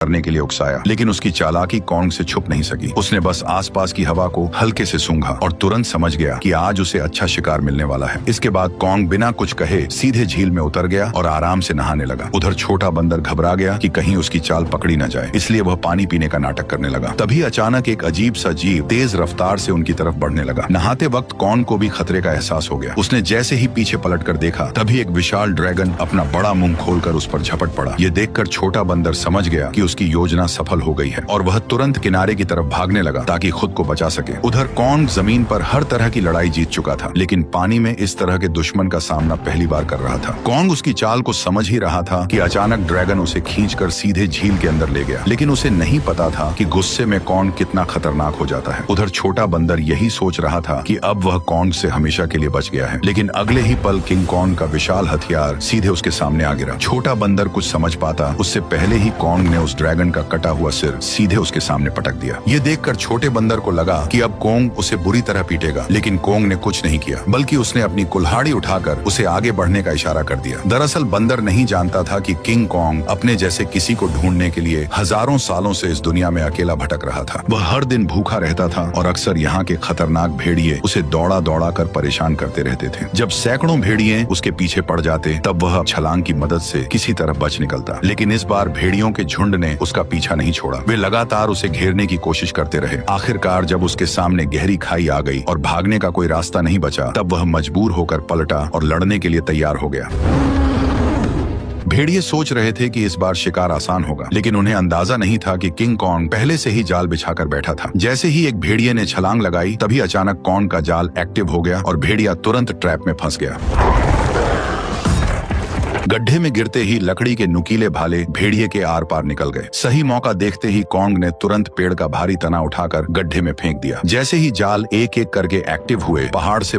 करने के लिए उकसाया, लेकिन उसकी चालाकी कॉन्ग से छुप नहीं सकी। उसने बस आसपास की हवा को हल्के से सूंघा और तुरंत समझ गया कि आज उसे अच्छा शिकार मिलने वाला है। इसके बाद कॉन्ग बिना कुछ कहे सीधे झील में उतर गया और आराम से नहाने लगा। उधर छोटा बंदर घबरा गया कि कहीं उसकी चाल पकड़ी न जाए, इसलिए वह पानी पीने का नाटक करने लगा। तभी अचानक एक अजीब सा जीव तेज रफ्तार से उनकी तरफ बढ़ने लगा। नहाते वक्त कॉन्ग को भी खतरे का एहसास हो गया। उसने जैसे ही पीछे पलटकर देखा, तभी एक विशाल ड्रैगन अपना बड़ा मुंह खोलकर उस पर झपट पड़ा। ये देखकर छोटा बंदर समझ गया कि उसकी योजना सफल हो गई है और वह तुरंत किनारे की तरफ भागने लगा ताकि खुद को बचा सके। उधर कॉन्ग जमीन पर हर तरह की लड़ाई जीत चुका था, लेकिन पानी में इस तरह के दुश्मन का सामना पहली बार कर रहा था। कॉन्ग उसकी चाल को समझ ही रहा था कि अचानक ड्रैगन उसे खींचकर सीधे झील के अंदर ले गया, लेकिन उसे नहीं पता था कि गुस्से में कॉन्ग कितना खतरनाक हो जाता है। उधर छोटा बंदर यही सोच रहा था कि अब वह कॉन्ग से हमेशा के लिए बच गया है, लेकिन अगले ही पल किंग कॉन्ग का विशाल हथियार सीधे उसके सामने आ गिरा। छोटा बंदर कुछ समझ पाता उससे पहले ही कॉन्ग ने उस ड्रैगन का कटा हुआ सिर सीधे उसके सामने पटक दिया। ये देखकर छोटे बंदर को लगा कि अब कॉन्ग उसे बुरी तरह पीटेगा, लेकिन कॉन्ग ने कुछ नहीं किया, बल्कि उसने अपनी कुल्हाड़ी उठाकर उसे आगे बढ़ने का इशारा कर दिया। दरअसल बंदर नहीं जानता था कि किंग कॉन्ग अपने जैसे किसी को ढूंढने के लिए हजारों सालों से इस दुनिया में अकेला भटक रहा था। वह हर दिन भूखा रहता था और अक्सर यहाँ के खतरनाक भेड़िए उसे दौड़ा दौड़ा कर परेशान करते रहते थे। जब सैकड़ों भेड़िए उसके पीछे पड़ जाते, तब वह छलांग की मदद से किसी तरह बच निकलता, लेकिन इस बार भेड़ियों के झुंड ने उसका पीछा नहीं छोड़ा। वे लगातार उसे घेरने की कोशिश करते रहे। आखिरकार जब उसके सामने गहरी खाई आ गई और भागने का कोई रास्ता नहीं बचा, तब वह मजबूर होकर पलटा और लड़ने के लिए तैयार हो गया। भेड़िए सोच रहे थे कि इस बार शिकार आसान होगा, लेकिन उन्हें अंदाजा नहीं था कि किंग कॉन्ग पहले से ही जाल बिछाकर बैठा था। जैसे ही एक भेड़िए ने छलांग लगाई, तभी अचानक कॉन्ग का जाल एक्टिव हो गया और भेड़िया तुरंत ट्रैप में फंस गया। गड्ढे में गिरते ही लकड़ी के नुकीले भाले भेड़िए के आर पार निकल गए। सही मौका देखते ही कॉन्ग ने तुरंत पेड़ का भारी तना उठाकर गड्ढे में फेंक दिया। जैसे ही जाल एक एक करके एक्टिव हुए, पहाड़ से